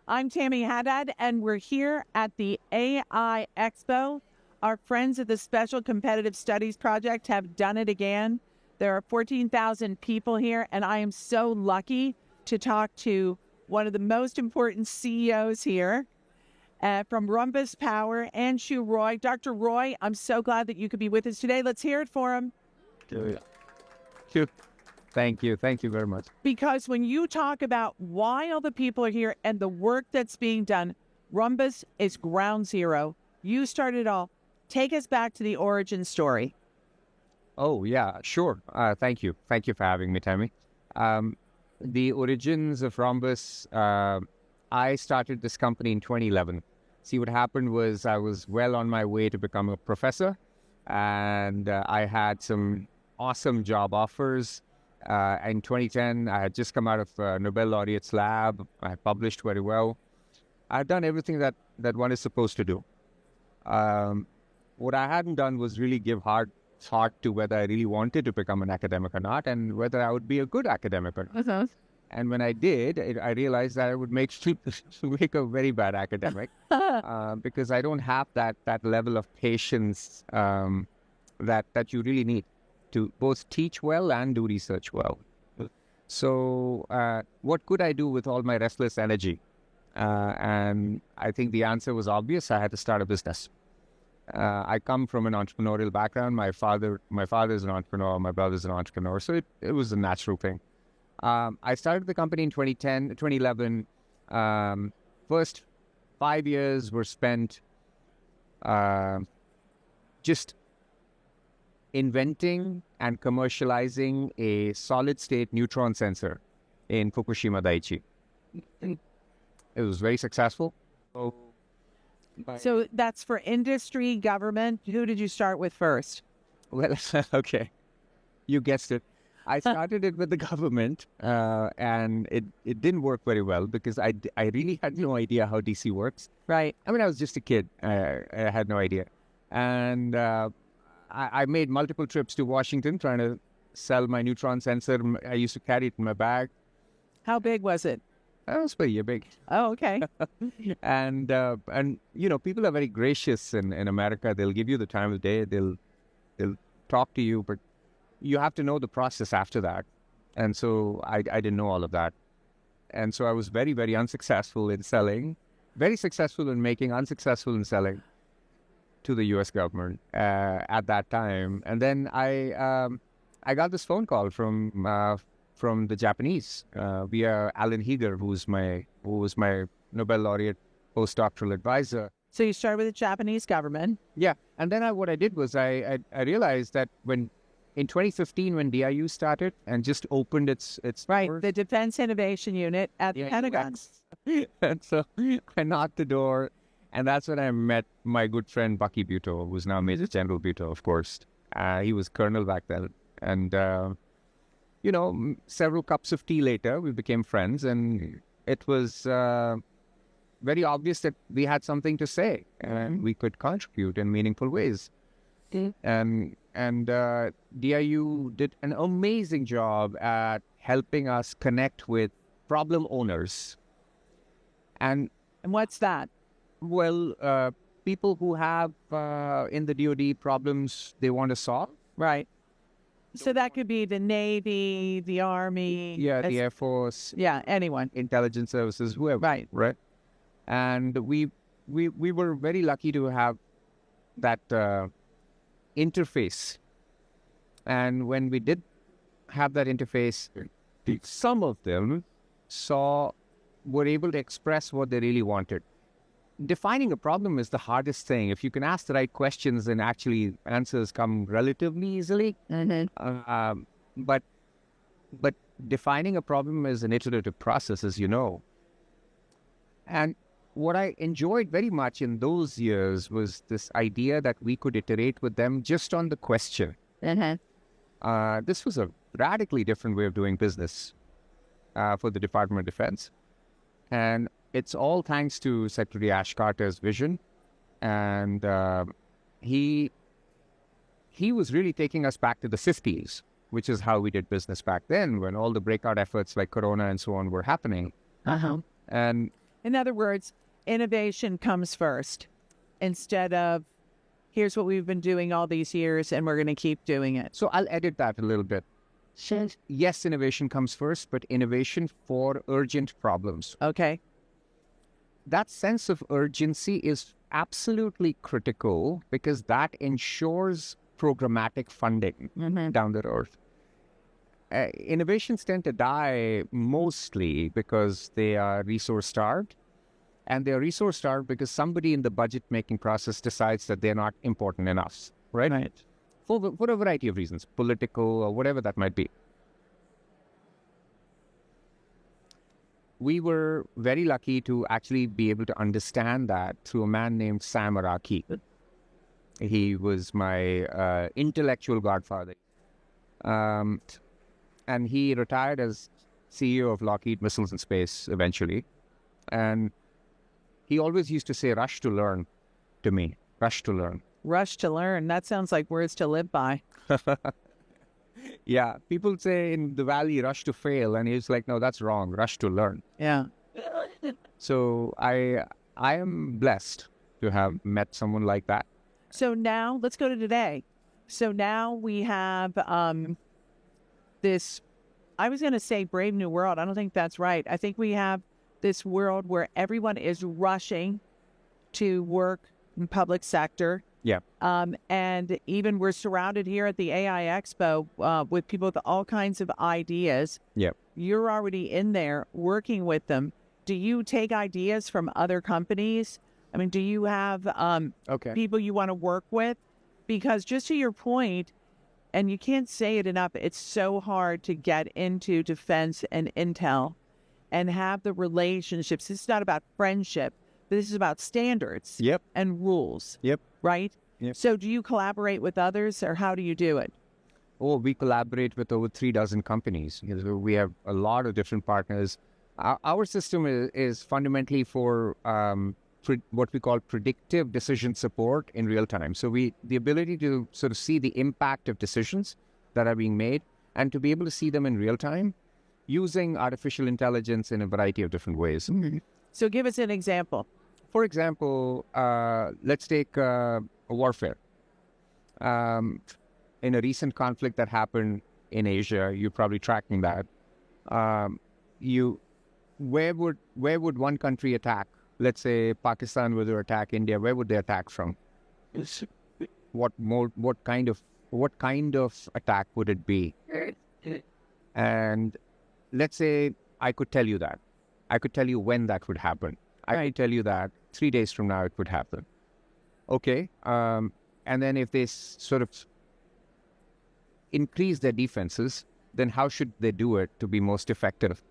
I'm Tammy Haddad, and we're here at the AI Expo. Our friends at the Special Competitive Studies Project have done it again. There are 14,000 people here, and I am so lucky to talk to one of the most important CEOs here from Rhombus Power, Anshu Roy. Dr. Roy, I'm so glad that you could be with us today. Let's hear it for him. Thank you. Thank you very much. Because when you talk about why all the people are here and the work that's being done, Rhombus is ground zero. You started it all. Take us back to the origin story. Oh, yeah, sure. Thank you. Thank you for having me, Tammy. The origins of Rhombus, I started this company in 2011. See, what happened was I was well on my way to become a professor, and I had some awesome job offers. In 2010, I had just come out of Nobel laureate's lab. I had published very well. I'd done everything that one is supposed to do. What I hadn't done was really give hard thought to whether I really wanted to become an academic or not, and whether I would be a good academic or not. And when I did, I realized that I would make a very bad academic because I don't have that level of patience that you really need to both teach well and do research well. So what could I do with all my restless energy? And I think the answer was obvious. I had to start a business. I come from an entrepreneurial background. My father is an entrepreneur. My brother's an entrepreneur. So it was a natural thing. I started the company in 2011. First 5 years were spent just inventing and commercializing a solid-state neutron sensor in Fukushima Daiichi. It was very successful. So that's for industry, government. Who did you start with first? Well, okay. You guessed it. I started it with the government, and it didn't work very well because I really had no idea how DC works. Right. I mean, I was just a kid. I had no idea. And I made multiple trips to Washington trying to sell my neutron sensor. I used to carry it in my bag. How big was it? It was pretty big. Oh, okay. And you know, people are very gracious in America. They'll give you the time of day. They'll talk to you, but you have to know the process after that. And so I didn't know all of that. And so I was very, very unsuccessful in selling, very successful in making, unsuccessful in selling to the U.S. government at that time. And then I got this phone call from the Japanese via Alan Heeger, who was my Nobel laureate postdoctoral advisor. So you started with the Japanese government. Yeah, and then what I did was I realized that in 2015 when DIU started and just opened its right, doors, the Defense Innovation Unit at the Pentagon. And so I knocked the door, and that's when I met my good friend Bucky Butow, who's now Major General Butow, of course. He was colonel back then, and you know, several cups of tea later, we became friends, and it was very obvious that we had something to say and we could contribute in meaningful ways. And DIU did an amazing job at helping us connect with problem owners. And what's that? Well, people who have in the DoD problems they want to solve. Right. So that could be the Navy, the Army. Yeah, the Air Force. Yeah, anyone. Intelligence services, whoever. Right. Right. And we were very lucky to have that interface. And when we did have that interface, some of them were able to express what they really wanted. Defining a problem is the hardest thing. If you can ask the right questions, then actually answers come relatively easily. But defining a problem is an iterative process, as you know. And what I enjoyed very much in those years was this idea that we could iterate with them just on the question. This was a radically different way of doing business for the Department of Defense. And it's all thanks to Secretary Ash Carter's vision. And he was really taking us back to the 50s, which is how we did business back then, when all the breakout efforts like Corona and so on were happening. And In other words, innovation comes first instead of here's what we've been doing all these years and we're going to keep doing it. So I'll edit that a little bit. Yes, innovation comes first, but innovation for urgent problems. Okay. That sense of urgency is absolutely critical because that ensures programmatic funding down the road. Innovations tend to die mostly because they are resource-starved. And they're resource-starved because somebody in the budget-making process decides that they're not important enough, right? Right. For a variety of reasons, political or whatever that might be. We were very lucky to actually be able to understand that through a man named Sam Araki. He was my intellectual godfather. And he retired as CEO of Lockheed Missiles and Space eventually. And he always used to say, rush to learn to me. Rush to learn. Rush to learn. That sounds like words to live by. Yeah. People say in the Valley, rush to fail. And he's like, no, that's wrong. Rush to learn. Yeah. So I am blessed to have met someone like that. So now let's go to today. So now we have this, I was going to say brave new world. I don't think that's right. I think we have this world where everyone is rushing to work in public sector. Yeah. And even we're surrounded here at the AI Expo with people with all kinds of ideas. Yeah. You're already in there working with them. Do you take ideas from other companies? I mean, do you have people you want to work with? Because just to your point, and you can't say it enough, it's so hard to get into defense and intel and have the relationships. This is not about friendship. This is about standards and rules, right? Yep. So do you collaborate with others or how do you do it? Oh, we collaborate with over 36 companies. We have a lot of different partners. Our system is fundamentally for what we call predictive decision support in real time. So the ability to sort of see the impact of decisions that are being made and to be able to see them in real time using artificial intelligence in a variety of different ways. Mm-hmm. So give us an example. For example, let's take warfare. In a recent conflict that happened in Asia, you're probably tracking that. Where would one country attack? Let's say Pakistan were to attack India. Where would they attack from? What kind of attack would it be? And let's say I could tell you that. I could tell you when that would happen. I could tell you that 3 days from now it would happen. Okay. And then if they sort of increase their defenses, then how should they do it to be most effective?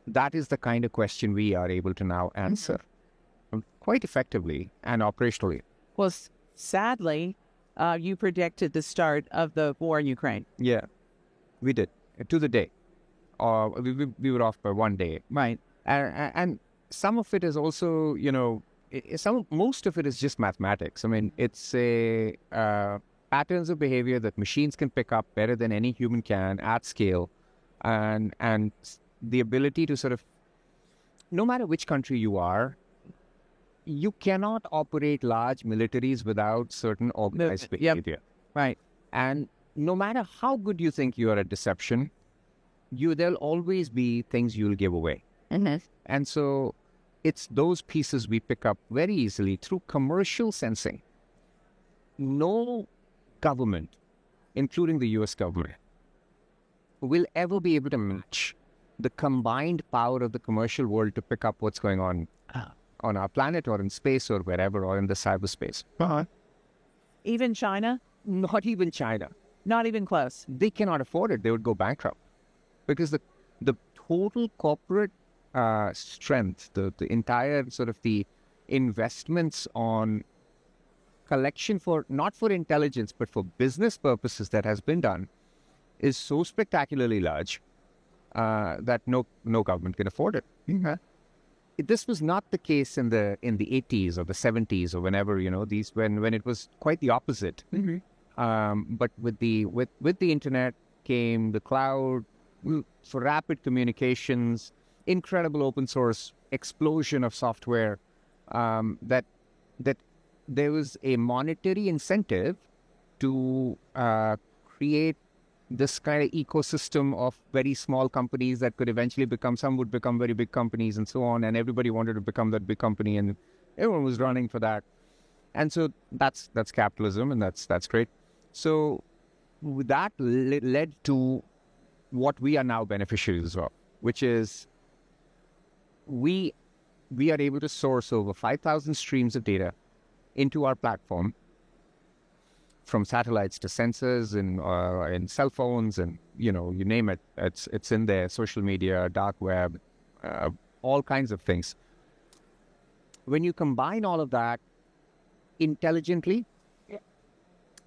That is the kind of question we are able to now answer quite effectively and operationally. Well, sadly, you predicted the start of the war in Ukraine. Yeah, we did. To the day. We were off by 1 day. Right. And some of it is also, most of it is just mathematics. I mean, it's patterns of behavior that machines can pick up better than any human can at scale. And the ability to sort of, no matter which country you are, you cannot operate large militaries without certain organized behavior. Yep. Right. And no matter how good you think you are at deception, there'll always be things you'll give away. Mm-hmm. And so it's those pieces we pick up very easily through commercial sensing. No government, including the US government, will ever be able to match the combined power of the commercial world to pick up what's going on our planet or in space or wherever or in the cyberspace. Even China? Not even China. Not even close. They cannot afford it. They would go bankrupt. Because the total corporate strength, the entire sort of the investments on collection not for intelligence, but for business purposes that has been done is so spectacularly large that no government can afford it. Mm-hmm. This was not the case in the 80s or the 70s or whenever, when it was quite the opposite. Mm-hmm. But with the internet came the cloud for rapid communications, incredible open source explosion of software, that there was a monetary incentive to create this kind of ecosystem of very small companies that could eventually some would become very big companies and so on. And everybody wanted to become that big company, and everyone was running for that. And so that's capitalism, and that's great. So that led to what we are now beneficiaries of, which is we are able to source over 5,000 streams of data into our platform, from satellites to sensors and cell phones, and you name it, it's in there. Social media, dark web, all kinds of things. When you combine all of that intelligently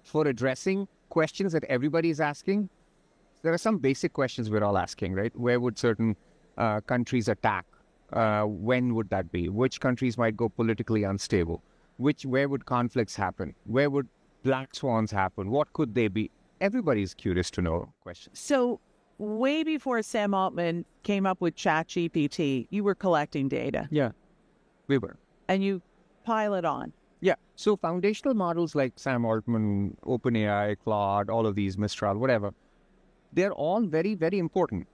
for addressing questions that everybody is asking, there are some basic questions we're all asking, right? Where would certain countries attack? When would that be? Which countries might go politically unstable? Where would conflicts happen? Where would black swans happen? What could they be? Everybody's curious to know questions. So way before Sam Altman came up with ChatGPT, you were collecting data. Yeah, we were. And you pile it on. Yeah. So foundational models like Sam Altman, OpenAI, Claude, all of these, Mistral, whatever, they're all very, very important.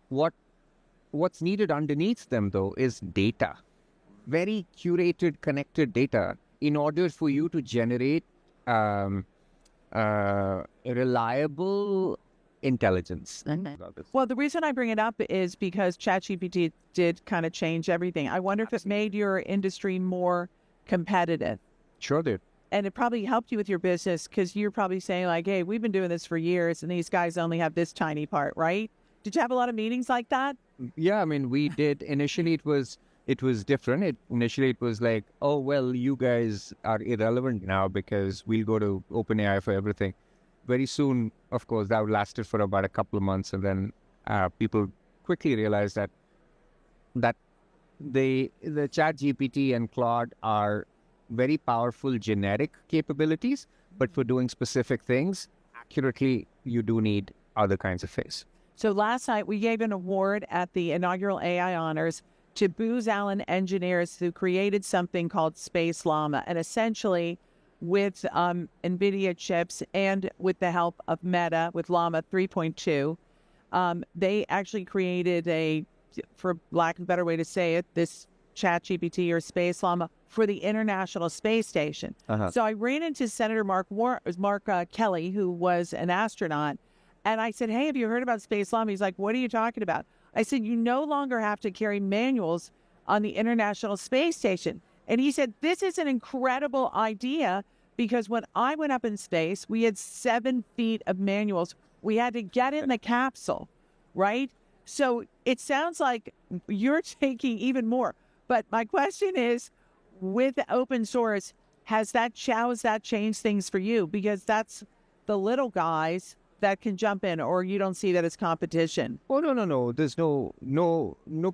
What's needed underneath them, though, is data. Very curated, connected data, in order for you to generate reliable intelligence. Well, the reason I bring it up is because ChatGPT did kind of change everything. I wonder if it made your industry more competitive. Sure did. And it probably helped you with your business, because you're probably saying like, hey, we've been doing this for years and these guys only have this tiny part, right? Did you have a lot of meetings like that? Yeah, I mean, we did. Initially, it was different. Initially, it was like, oh, well, you guys are irrelevant now because we'll go to OpenAI for everything. Very soon, of course, that lasted for about a couple of months. And then people quickly realized that the ChatGPT and Claude are very powerful generic capabilities, but for doing specific things accurately, you do need other kinds of things. So last night, we gave an award at the inaugural AI Honors to Booz Allen engineers who created something called Space Llama. And essentially, with NVIDIA chips and with the help of Meta, with Llama 3.2, they actually created for lack of a better way to say it, this ChatGPT or Space Llama for the International Space Station. So I ran into Senator Mark Kelly, who was an astronaut, and I said, hey, have you heard about Space Llama? He's like, what are you talking about? I said, you no longer have to carry manuals on the International Space Station. And he said, this is an incredible idea, because when I went up in space, we had 7 feet of manuals. We had to get in the capsule, right? So it sounds like you're taking even more. But my question is, with open source, has that changed things for you? Because that's the little guys that can jump in, or you don't see that as competition? Oh, no. There's no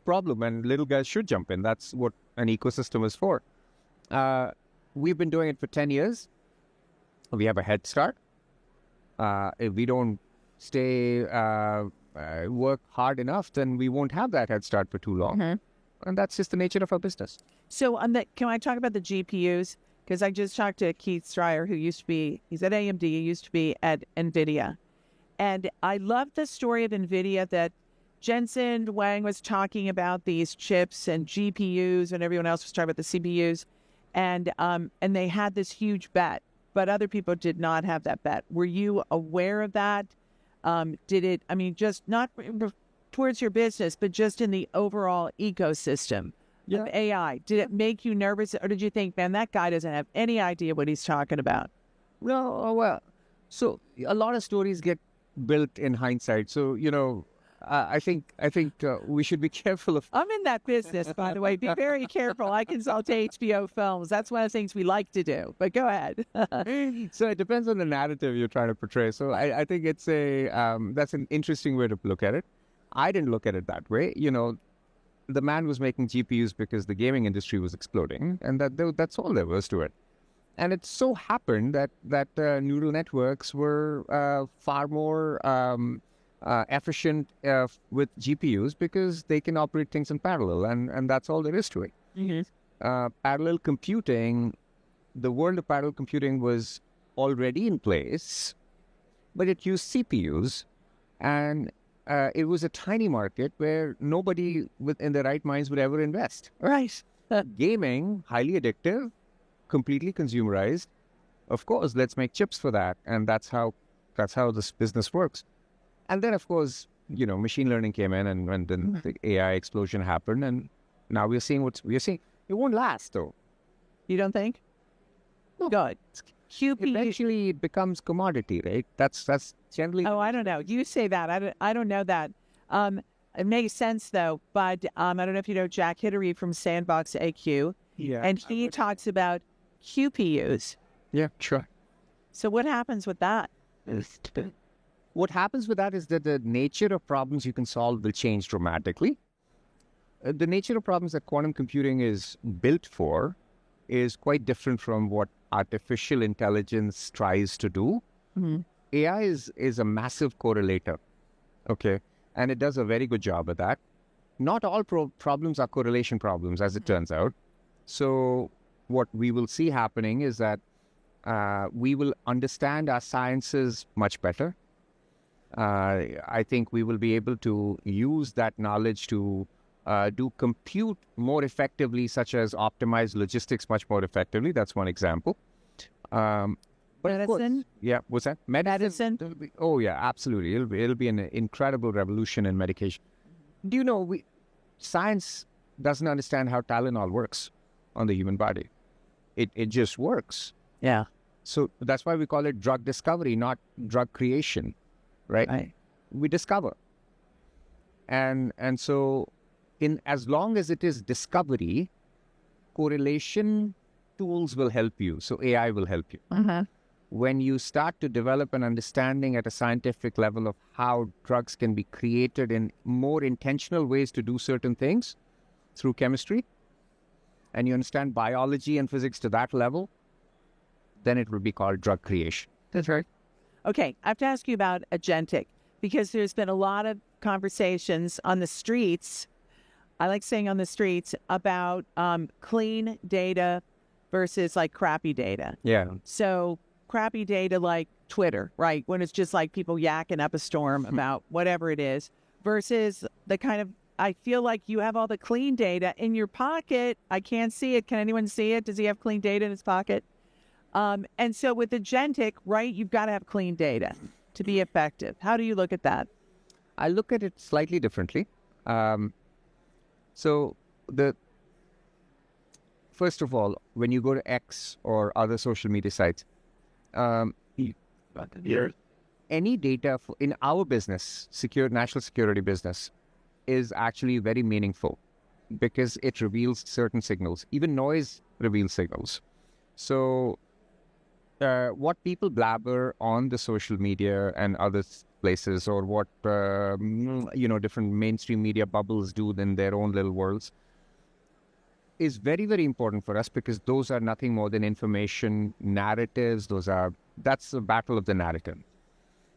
problem. And little guys should jump in. That's what an ecosystem is for. We've been doing it for 10 years. We have a head start. If we don't work hard enough, then we won't have that head start for too long. And that's just the nature of our business. So can I talk about the GPUs? Because I just talked to Keith Stryer, he's at AMD, he used to be at NVIDIA. And I love the story of NVIDIA that Jensen Huang was talking about these chips and GPUs, and everyone else was talking about the CPUs. And they had this huge bet, but other people did not have that bet. Were you aware of that? Just not towards your business, but just in the overall ecosystem of AI, did it make you nervous, or did you think, man, that guy doesn't have any idea what he's talking about? No, well, so a lot of stories get built in hindsight. So, I think we should be careful of... I'm in that business, by the way. Be very careful. I consult HBO Films. That's one of the things we like to do. But go ahead. So it depends on the narrative you're trying to portray. So I think it's that's an interesting way to look at it. I didn't look at it that way. The man was making GPUs because the gaming industry was exploding, and that's all there was to it. And it so happened that neural networks were far more efficient with GPUs because they can operate things in parallel, and that's all there is to it. Parallel computing, the world of parallel computing was already in place, but it used CPUs, and it was a tiny market where nobody in their right minds would ever invest. Right. Gaming, highly addictive, completely consumerized. Of course, let's make chips for that, and that's how this business works. And then, of course, machine learning came in, and then the AI explosion happened, and now we're seeing what we're seeing. It won't last, though. You don't think? No. Good. QP Eventually, it becomes commodity, right? That's generally. Oh, I don't know. You say that. I don't know that. It makes sense though. But I don't know if you know Jack Hittery from Sandbox AQ. Yeah. And he talks about QPUs. Yeah, sure. So what happens with that? What happens with that is that the nature of problems you can solve will change dramatically. The nature of problems that quantum computing is built for is quite different from what artificial intelligence tries to do. AI is a massive correlator, okay? And it does a very good job at that. Not all problems are correlation problems, as it turns out. So what we will see happening is that we will understand our sciences much better. I think we will be able to use that knowledge to do compute more effectively, such as optimize logistics much more effectively. That's one example. But Medicine? Yeah, what's that? Medicine? Oh, yeah, absolutely. It'll be an incredible revolution in medication. Do you know, science doesn't understand how Tylenol works on the human body. It just works. Yeah. So that's why we call it drug discovery, not drug creation, right? We discover. And so as long as it is discovery, correlation tools will help you. So AI will help you. When you start to develop an understanding at a scientific level of how drugs can be created in more intentional ways to do certain things through chemistry, and you understand biology and physics to that level, then it will be called drug creation. That's right. Okay, I have to ask you about agentic, because there's been a lot of conversations on the streets, I like saying on the streets, about clean data versus like crappy data. Yeah. So crappy data like Twitter, right? When it's just like people yakking up a storm about whatever it is, versus the kind of, I feel like you have all the clean data in your pocket. I can't see it. Can anyone see it? Does he have clean data in his pocket? And so with agentic, right, you've got to have clean data to be effective. How do you look at that? I look at it slightly differently. So first of all, when you go to X or other social media sites, any data in our business, national security business, is actually very meaningful because it reveals certain signals. Even noise reveals signals. So what people blabber on the social media and other places, or what different mainstream media bubbles do in their own little worlds, is very, very important for us, because those are nothing more than information narratives. That's the battle of the narrative.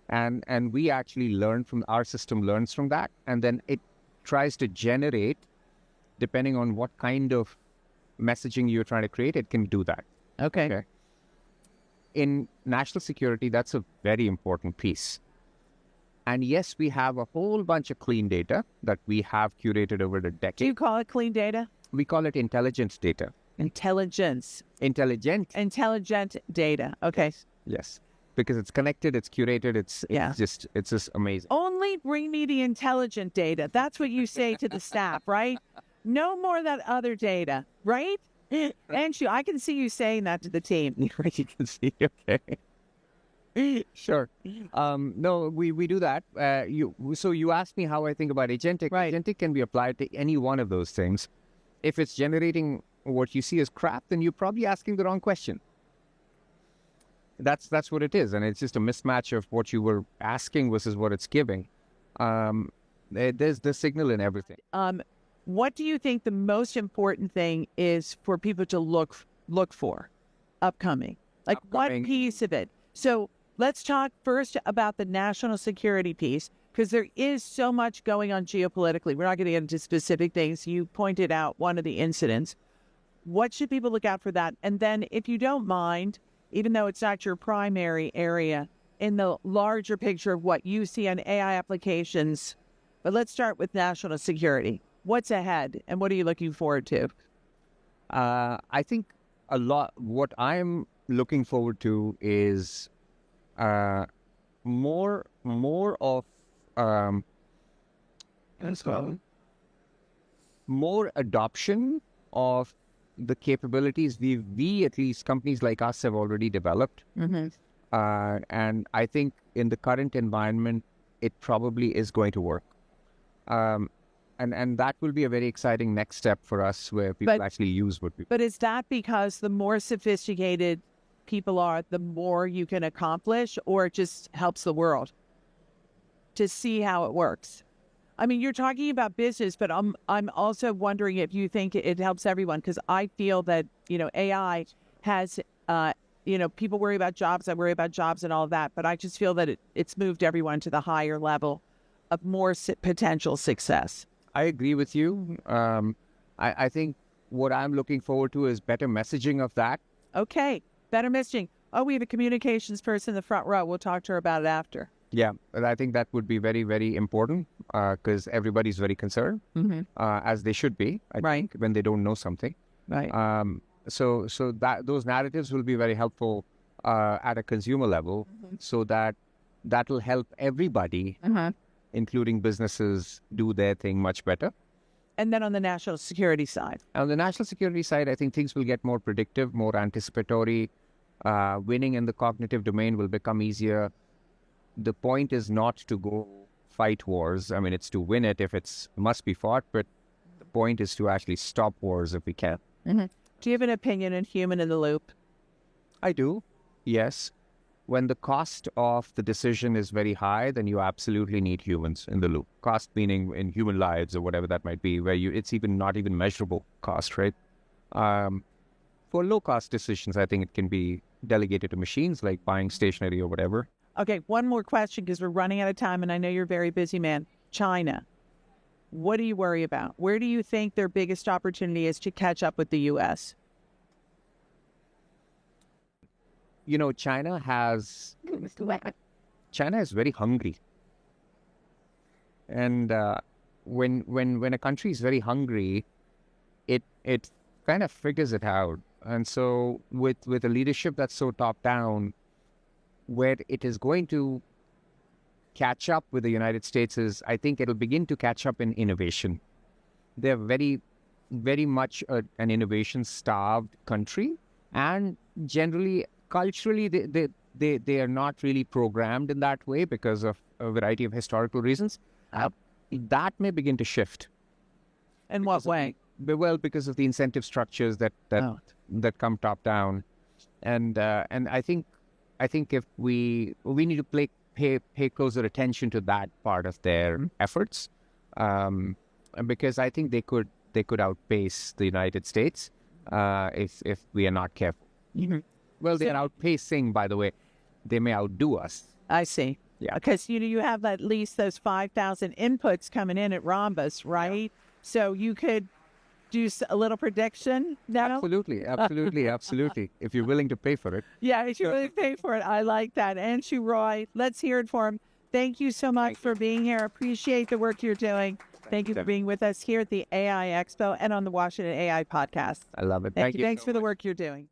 And we actually our system learns from that, and then it tries to generate, depending on what kind of messaging you're trying to create, it can do that. Okay. In national security, that's a very important piece. And yes, we have a whole bunch of clean data that we have curated over the decade. Do you call it clean data? We call it intelligence data. Intelligent data. Okay. Yes. Because it's connected, it's curated, it's just amazing. Only bring me the intelligent data. That's what you say to the staff, right? No more of that other data, right? Anshu, I can see you saying that to the team. You can see, okay. Sure. No, we do that. So you asked me how I think about agentic. Right. Agentic can be applied to any one of those things. If it's generating what you see as crap, then you're probably asking the wrong question. That's what it is, and it's just a mismatch of what you were asking versus what it's giving. There's the signal in everything. What do you think the most important thing is for people to look for upcoming? What piece of it? So let's talk first about the national security piece, Because there is so much going on geopolitically. We're not going to get into specific things. You pointed out one of the incidents. What should people look out for that? And then, if you don't mind, even though it's not your primary area, in the larger picture of what you see on AI applications, but let's start with national security. What's ahead, and what are you looking forward to? I think a lot. What I'm looking forward to is more of more adoption of the capabilities we at least companies like us have already developed. And I think in the current environment, it probably is going to work. And that will be a very exciting next step for us where people actually use what we... But is that because the more sophisticated people are, the more you can accomplish, or it just helps the world to see how it works? I mean, you're talking about business, but I'm also wondering if you think it helps everyone, because I feel that, AI has, people worry about jobs, I worry about jobs and all of that, but I just feel that it's moved everyone to the higher level of more potential success. I agree with you. I think what I'm looking forward to is better messaging of that. Okay, better messaging. Oh, we have a communications person in the front row. We'll talk to her about it after. Yeah, and I think that would be very, very important because everybody's very concerned, as they should be, I think, when they don't know something. Right. So that those narratives will be very helpful at a consumer level, so that will help everybody, including businesses, do their thing much better. And then on the national security side? On the national security side, I think things will get more predictive, more anticipatory. Winning in the cognitive domain will become easier. The point is not to go fight wars. I mean, it's to win it if it's must be fought, but the point is to actually stop wars if we can. Do you have an opinion in human in the loop? I do, yes. When the cost of the decision is very high, then you absolutely need humans in the loop. Cost meaning in human lives or whatever that might be, where it's even not even measurable cost, right? For low-cost decisions, I think it can be delegated to machines like buying stationery or whatever. Okay, one more question because we're running out of time, and I know you're a very busy man. China, what do you worry about? Where do you think their biggest opportunity is to catch up with the U.S.? China is very hungry. And when a country is very hungry, it kind of figures it out. And so with a leadership that's so top-down, where it is going to catch up with the United States is, I think it'll begin to catch up in innovation. They're very, very much an innovation-starved country, and generally, culturally, they are not really programmed in that way because of a variety of historical reasons. That may begin to shift. In what way? Well, because of the incentive structures that come top-down, and I think if we need to pay closer attention to that part of their efforts, because I think they could outpace the United States if we are not careful. Well, they're outpacing, by the way. They may outdo us. I see. Yeah. Because you have at least those 5,000 inputs coming in at Rhombus, right? Yeah. So you could do a little prediction now? Absolutely. If you're willing to pay for it. Yeah, if you're willing to pay for it. I like that. Anshu Roy, let's hear it for him. Thank you so much for being here. Appreciate the work you're doing. Thank you for being with us here at the AI Expo and on the Washington AI Podcast. I love it. Thank you. Thanks for the work you're doing.